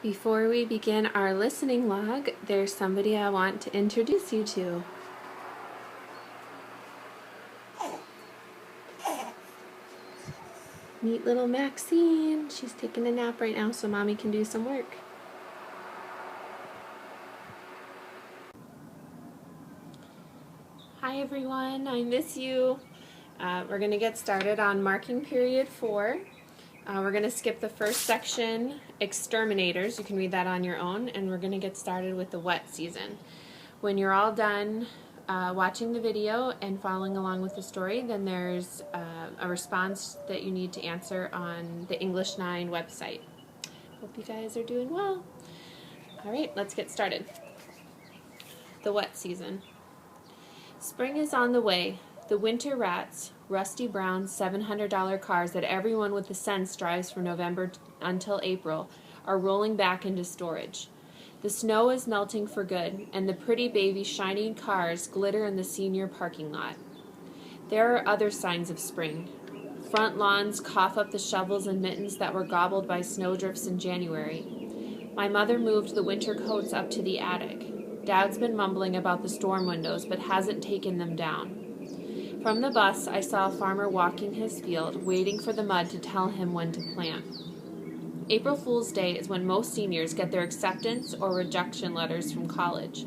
Before we begin our listening log, there's somebody I want to introduce you to. Meet little Maxine. She's taking a nap right now so Mommy can do some work. Hi everyone, I miss you. We're going to get started on marking period 4. We're going to skip the first section, exterminators. You can read that on your own, and we're going to get started with the wet season. When you're all done watching the video and following along with the story, then there's a response that you need to answer on the English 9 website. Hope you guys are doing well. All right, let's get started. The wet season. Spring is on the way. The winter rats, rusty brown $700 cars that everyone with the sense drives from November until April, are rolling back into storage. The snow is melting for good, and the pretty baby shiny cars glitter in the senior parking lot. There are other signs of spring. Front lawns cough up the shovels and mittens that were gobbled by snowdrifts in January. My mother moved the winter coats up to the attic. Dad's been mumbling about the storm windows, but hasn't taken them down. From the bus, I saw a farmer walking his field, waiting for the mud to tell him when to plant. April Fool's Day is when most seniors get their acceptance or rejection letters from college.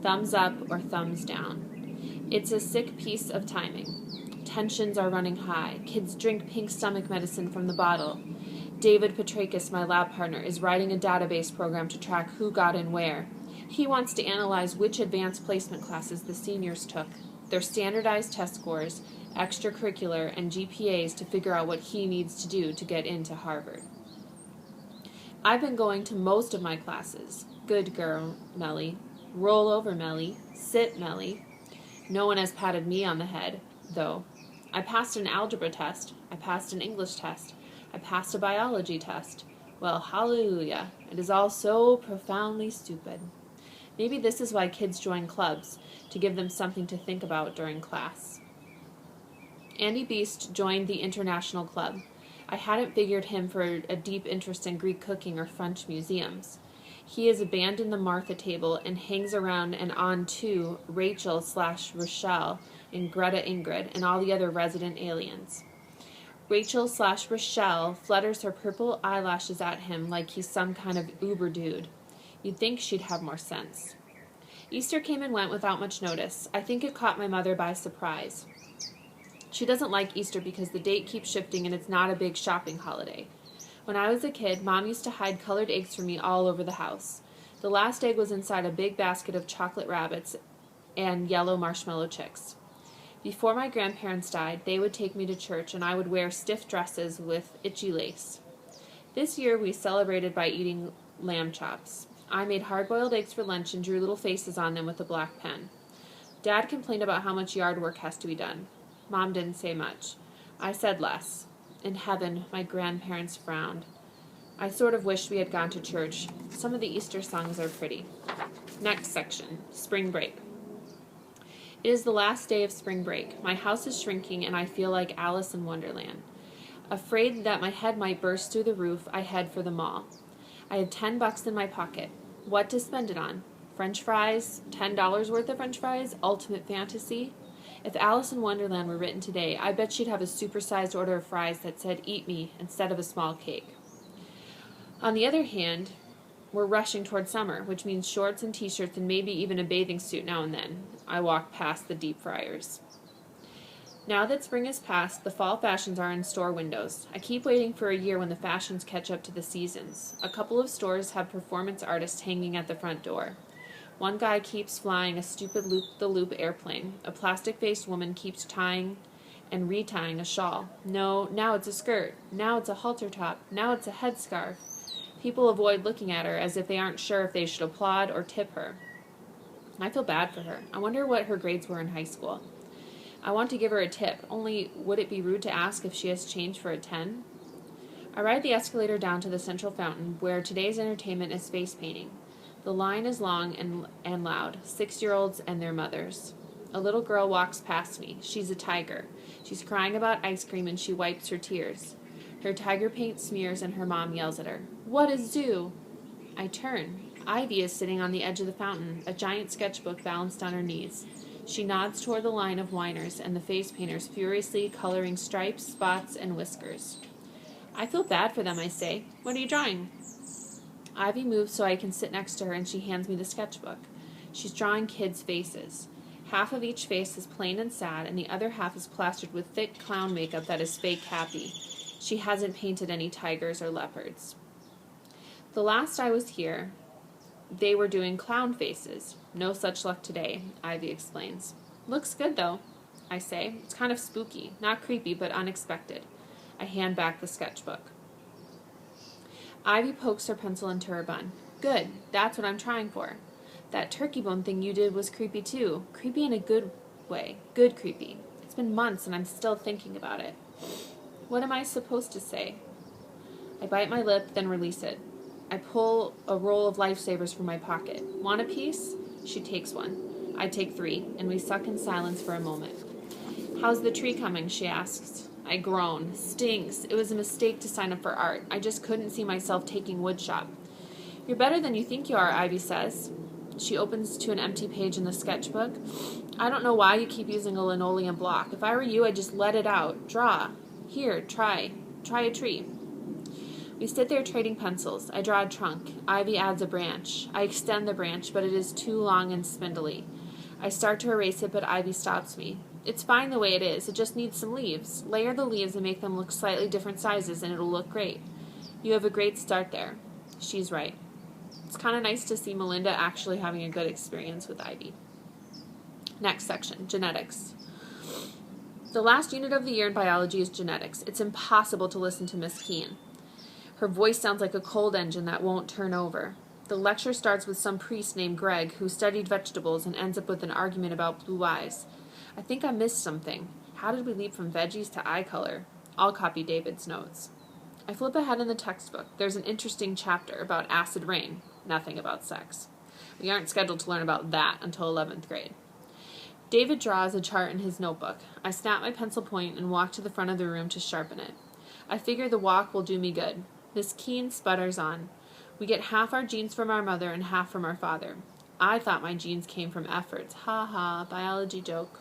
Thumbs up or thumbs down. It's a sick piece of timing. Tensions are running high. Kids drink pink stomach medicine from the bottle. David Petrakis, my lab partner, is writing a database program to track who got in where. He wants to analyze which advanced placement classes the seniors took, their standardized test scores, extracurricular, and GPAs to figure out what he needs to do to get into Harvard. I've been going to most of my classes. Good girl, Melly. Roll over, Melly. Sit, Melly. No one has patted me on the head, though. I passed an algebra test. I passed an English test. I passed a biology test. Well, hallelujah. It is all so profoundly stupid. Maybe this is why kids join clubs, to give them something to think about during class. Andy Beast joined the International Club. I hadn't figured him for a deep interest in Greek cooking or French museums. He has abandoned the Martha table and hangs around and on to Rachel/Rochelle and Greta Ingrid and all the other resident aliens. Rachel/Rochelle flutters her purple eyelashes at him like he's some kind of uber dude. You'd think she'd have more sense. Easter came and went without much notice. I think it caught my mother by surprise. She doesn't like Easter because the date keeps shifting and it's not a big shopping holiday. When I was a kid, Mom used to hide colored eggs for me all over the house. The last egg was inside a big basket of chocolate rabbits and yellow marshmallow chicks. Before my grandparents died, they would take me to church and I would wear stiff dresses with itchy lace. This year we celebrated by eating lamb chops. I made hard-boiled eggs for lunch and drew little faces on them with a black pen. Dad complained about how much yard work has to be done. Mom didn't say much. I said less. In heaven, my grandparents frowned. I sort of wished we had gone to church. Some of the Easter songs are pretty. Next section, spring break. It is the last day of spring break. My house is shrinking and I feel like Alice in Wonderland. Afraid that my head might burst through the roof, I head for the mall. I have $10 in my pocket. What to spend it on? French fries? $10 worth of French fries? Ultimate fantasy? If Alice in Wonderland were written today, I bet she'd have a supersized order of fries that said "Eat me" instead of a small cake. On the other hand, we're rushing toward summer, which means shorts and t-shirts and maybe even a bathing suit now and then. I walk past the deep fryers. Now that spring has passed, the fall fashions are in store windows. I keep waiting for a year when the fashions catch up to the seasons. A couple of stores have performance artists hanging at the front door. One guy keeps flying a stupid loop-the-loop airplane. A plastic-faced woman keeps tying and retying a shawl. No, now it's a skirt. Now it's a halter top. Now it's a headscarf. People avoid looking at her as if they aren't sure if they should applaud or tip her. I feel bad for her. I wonder what her grades were in high school. I want to give her a tip, only would it be rude to ask if she has change for a 10? I ride the escalator down to the central fountain, where today's entertainment is face painting. The line is long and loud, 6-year-olds and their mothers. A little girl walks past me. She's a tiger. She's crying about ice cream and she wipes her tears. Her tiger paint smears and her mom yells at her. What a zoo! I turn. Ivy is sitting on the edge of the fountain, a giant sketchbook balanced on her knees. She nods toward the line of whiners and the face painters furiously coloring stripes, spots, and whiskers. I feel bad for them, I say. What are you drawing? Ivy moves so I can sit next to her, and she hands me the sketchbook. She's drawing kids' faces. Half of each face is plain and sad, and the other half is plastered with thick clown makeup that is fake happy. She hasn't painted any tigers or leopards. The last I was here, they were doing clown faces. No such luck today, Ivy explains. Looks good, though, I say. It's kind of spooky. Not creepy, but unexpected. I hand back the sketchbook. Ivy pokes her pencil into her bun. Good. That's what I'm trying for. That turkey bone thing you did was creepy, too. Creepy in a good way. Good creepy. It's been months, and I'm still thinking about it. What am I supposed to say? I bite my lip, then release it. I pull a roll of lifesavers from my pocket. Want a piece? She takes one. I take 3, and we suck in silence for a moment. How's the tree coming? She asks. I groan. Stinks. It was a mistake to sign up for art. I just couldn't see myself taking woodshop. You're better than you think you are, Ivy says. She opens to an empty page in the sketchbook. I don't know why you keep using a linoleum block. If I were you, I'd just let it out. Draw. Here, try. Try a tree. We sit there trading pencils. I draw a trunk. Ivy adds a branch. I extend the branch, but it is too long and spindly. I start to erase it, but Ivy stops me. It's fine the way it is. It just needs some leaves. Layer the leaves and make them look slightly different sizes, and it'll look great. You have a great start there. She's right. It's kind of nice to see Melinda actually having a good experience with Ivy. Next section, genetics. The last unit of the year in biology is genetics. It's impossible to listen to Miss Keene. Her voice sounds like a cold engine that won't turn over. The lecture starts with some priest named Greg who studied vegetables and ends up with an argument about blue eyes. I think I missed something. How did we leap from veggies to eye color? I'll copy David's notes. I flip ahead in the textbook. There's an interesting chapter about acid rain. Nothing about sex. We aren't scheduled to learn about that until 11th grade. David draws a chart in his notebook. I snap my pencil point and walk to the front of the room to sharpen it. I figure the walk will do me good. Miss Keene sputters on. We get half our genes from our mother and half from our father. I thought my genes came from efforts. Ha ha, biology joke.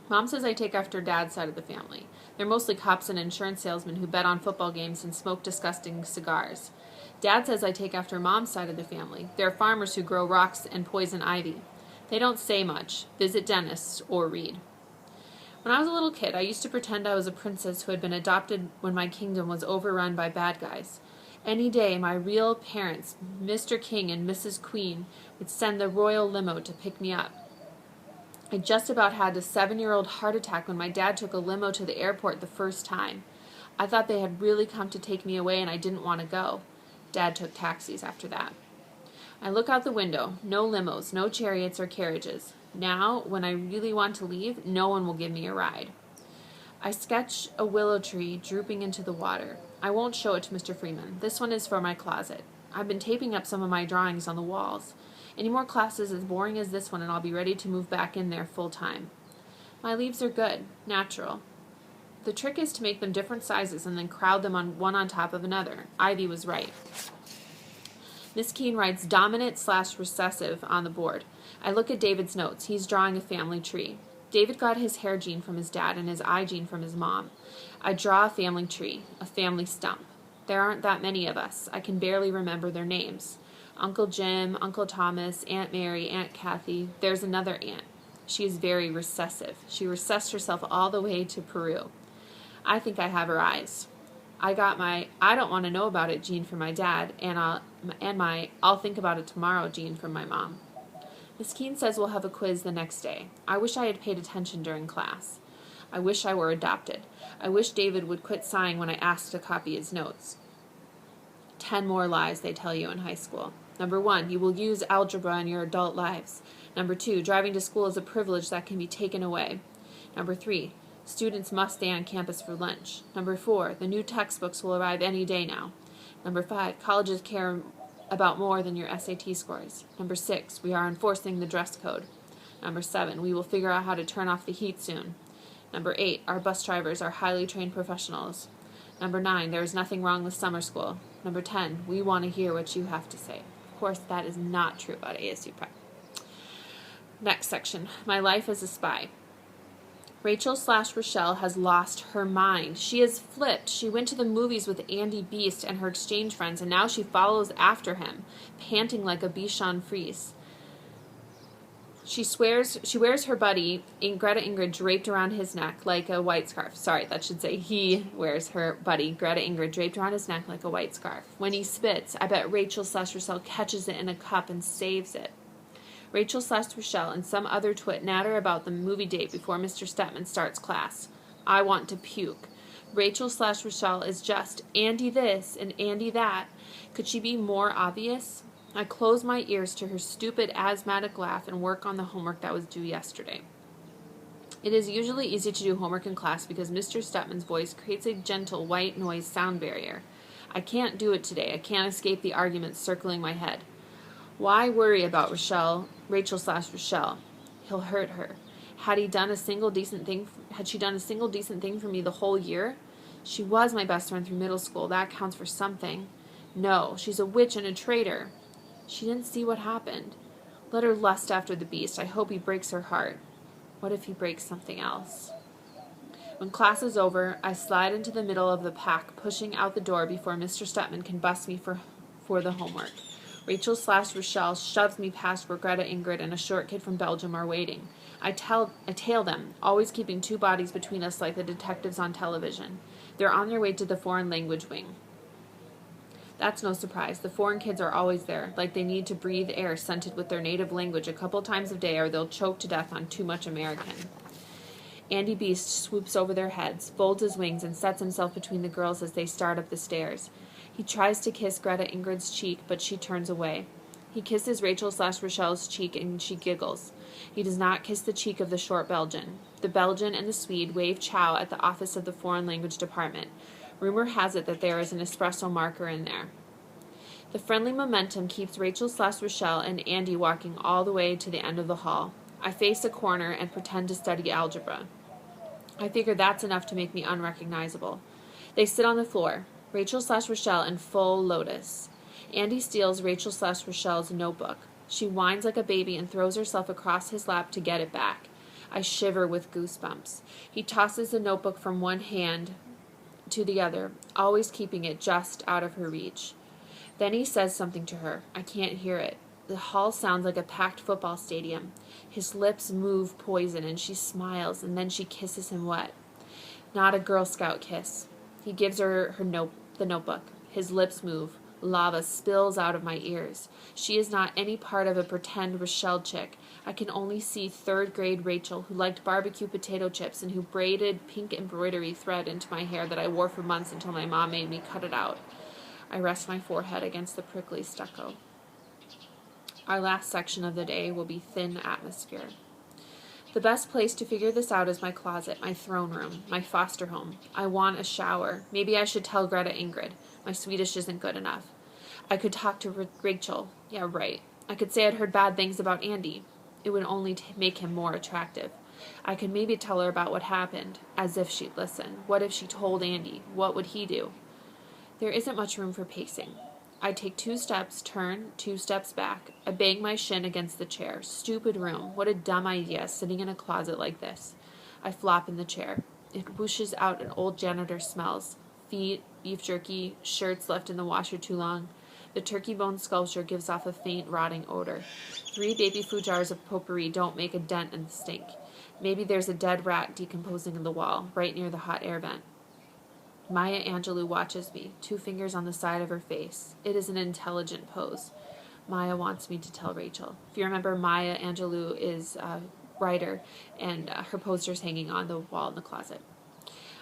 Mom says I take after Dad's side of the family. They're mostly cops and insurance salesmen who bet on football games and smoke disgusting cigars. Dad says I take after Mom's side of the family. They're farmers who grow rocks and poison ivy. They don't say much, visit dentists, or read. When I was a little kid, I used to pretend I was a princess who had been adopted when my kingdom was overrun by bad guys. Any day, my real parents, Mr. King and Mrs. Queen, would send the royal limo to pick me up. I just about had a 7-year-old heart attack when my dad took a limo to the airport the first time. I thought they had really come to take me away and I didn't want to go. Dad took taxis after that. I look out the window. No limos, no chariots or carriages. Now, when I really want to leave, no one will give me a ride. I sketch a willow tree drooping into the water. I won't show it to Mr. Freeman. This one is for my closet. I've been taping up some of my drawings on the walls. Any more classes as boring as this one and I'll be ready to move back in there full time. My leaves are good, natural. The trick is to make them different sizes and then crowd them one on top of another. Ivy was right. Miss Keene writes dominant/recessive on the board. I look at David's notes. He's drawing a family tree. David got his hair gene from his dad and his eye gene from his mom. I draw a family tree, a family stump. There aren't that many of us. I can barely remember their names. Uncle Jim, Uncle Thomas, Aunt Mary, Aunt Kathy. There's another aunt. She is very recessive. She recessed herself all the way to Peru. I think I have her eyes. I got my I don't want to know about it gene from my dad, and my I'll think about it tomorrow gene from my mom. Miss Keene says we'll have a quiz the next day. I wish I had paid attention during class. I wish I were adopted. I wish David would quit sighing when I asked to copy his notes. 10 more lies they tell you in high school. Number 1, you will use algebra in your adult lives. Number 2, driving to school is a privilege that can be taken away. Number 3, students must stay on campus for lunch. Number 4, the new textbooks will arrive any day now. Number 5, colleges care about more than your SAT scores. Number 6, we are enforcing the dress code. Number 7, we will figure out how to turn off the heat soon. Number 8, our bus drivers are highly trained professionals. Number 9, there is nothing wrong with summer school. Number 10, we want to hear what you have to say. Of course, that is not true about ASU Prep. Next section, my life as a spy. Rachel/Rochelle has lost her mind. She has flipped. She went to the movies with Andy Beast and her exchange friends, and now she follows after him, panting like a Bichon Frise. She wears her buddy, Greta Ingrid, draped around his neck like a white scarf. Sorry, that should say he wears her buddy, Greta Ingrid, draped around his neck like a white scarf. When he spits, I bet Rachel/Rochelle catches it in a cup and saves it. Rachel/Rochelle and some other twit natter about the movie date before Mr. Stepman starts class. I want to puke. Rachel/Rochelle is just Andy this and Andy that. Could she be more obvious? I close my ears to her stupid asthmatic laugh and work on the homework that was due yesterday. It is usually easy to do homework in class because Mr. Stepman's voice creates a gentle white noise sound barrier. I can't do it today. I can't escape the arguments circling my head. Why worry about Rachel/Rochelle? He'll hurt her. Had she done a single decent thing for me the whole year? She was my best friend through middle school. That counts for something. No, she's a witch and a traitor. She didn't see what happened. Let her lust after the beast. I hope he breaks her heart. What if he breaks something else? When class is over, I slide into the middle of the pack, pushing out the door before Mr. Stepman can bust me for the homework. Rachel/Rochelle shoves me past where Greta Ingrid and a short kid from Belgium are waiting. I tail them, always keeping two bodies between us like the detectives on television. They're on their way to the foreign language wing. That's no surprise. The foreign kids are always there, like they need to breathe air scented with their native language a couple times a day or they'll choke to death on too much American. Andy Beast swoops over their heads, folds his wings, and sets himself between the girls as they start up the stairs. He tries to kiss Greta Ingrid's cheek, but she turns away. He kisses Rachel/Rochelle's cheek, and she giggles. He does not kiss the cheek of the short Belgian. The Belgian and the Swede wave ciao at the office of the foreign language department. Rumor has it that there is an espresso marker in there. The friendly momentum keeps Rachel/Rochelle and Andy walking all the way to the end of the hall. I face a corner and pretend to study algebra. I figure that's enough to make me unrecognizable. They sit on the floor, Rachel/Rochelle in full lotus. Andy steals Rachel/Rochelle's notebook. She whines like a baby and throws herself across his lap to get it back. I shiver with goosebumps. He tosses the notebook from one hand to the other, always keeping it just out of her reach. Then he says something to her. I can't hear it. The hall sounds like a packed football stadium. His lips move poison, and she smiles, and then she kisses him wet. Not a Girl Scout kiss. He gives her the notebook. His lips move. Lava spills out of my ears. She is not any part of a pretend Rochelle chick. I can only see third-grade Rachel, who liked barbecue potato chips and who braided pink embroidery thread into my hair that I wore for months until my mom made me cut it out. I rest my forehead against the prickly stucco. Our last section of the day will be thin atmosphere. The best place to figure this out is my closet, my throne room, my foster home. I want a shower. Maybe I should tell Greta Ingrid. My Swedish isn't good enough. I could talk to Rachel. Yeah, right. I could say I'd heard bad things about Andy. It would only make him more attractive. I could maybe tell her about what happened, as if she'd listen. What if she told Andy? What would he do? There isn't much room for pacing. I take 2 steps, turn, 2 steps back. I bang my shin against the chair. Stupid room. What a dumb idea, sitting in a closet like this. I flop in the chair. It whooshes out an old janitor smells. Feet, beef jerky, shirts left in the washer too long. The turkey bone sculpture gives off a faint, rotting odor. 3 baby food jars of potpourri don't make a dent in the stink. Maybe there's a dead rat decomposing in the wall, right near the hot air vent. Maya Angelou watches me, 2 fingers on the side of her face. It is an intelligent pose. Maya wants me to tell Rachel. If you remember, Maya Angelou is a writer, and her poster's hanging on the wall in the closet.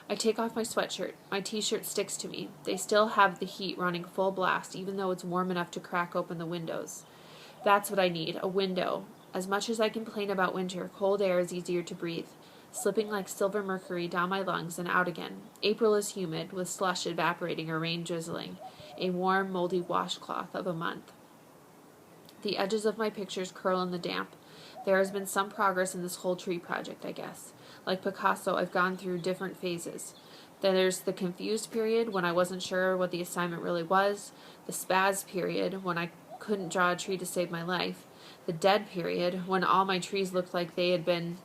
I take off my sweatshirt. My t-shirt sticks to me. They still have the heat running full blast, even though it's warm enough to crack open the windows. That's what I need, a window. As much as I complain about winter, cold air is easier to breathe, slipping like silver mercury down my lungs and out again. April is humid, with slush evaporating or rain drizzling, a warm, moldy washcloth of a month. The edges of my pictures curl in the damp. There has been some progress in this whole tree project, I guess. Like Picasso, I've gone through different phases. Then there's the confused period when I wasn't sure what the assignment really was, the spaz period when I couldn't draw a tree to save my life, the dead period when all my trees looked like they had been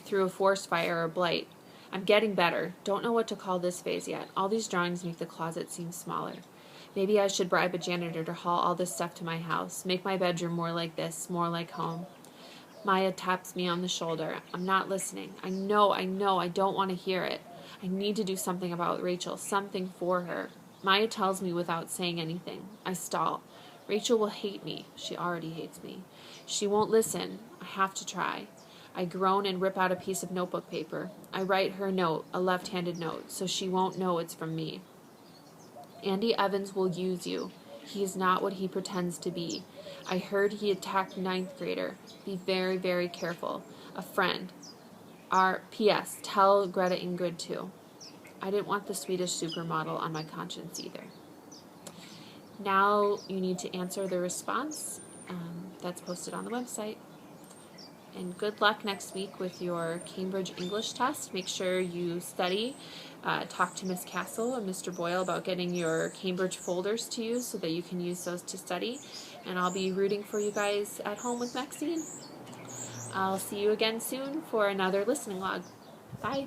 through a forest fire or blight. I'm getting better. Don't know what to call this phase yet. All these drawings make the closet seem smaller. Maybe I should bribe a janitor to haul all this stuff to my house, make my bedroom more like this, more like home. Maya taps me on the shoulder. I'm not listening. I know, I don't want to hear it. I need to do something about Rachel, something for her. Maya tells me without saying anything. I stall. Rachel will hate me. She already hates me. She won't listen. I have to try. I groan and rip out a piece of notebook paper. I write her a note, a left-handed note, so she won't know it's from me. Andy Evans will use you. He is not what he pretends to be. I heard he attacked 9th grader. Be very, very careful. A friend. P.S. Tell Greta Ingrid too. I didn't want the Swedish supermodel on my conscience either. Now you need to answer the response that's posted on the website. And good luck next week with your Cambridge English test. Make sure you study. Talk to Miss Castle and Mr. Boyle about getting your Cambridge folders to you so that you can use those to study. And I'll be rooting for you guys at home with Maxine. I'll see you again soon for another listening log. Bye.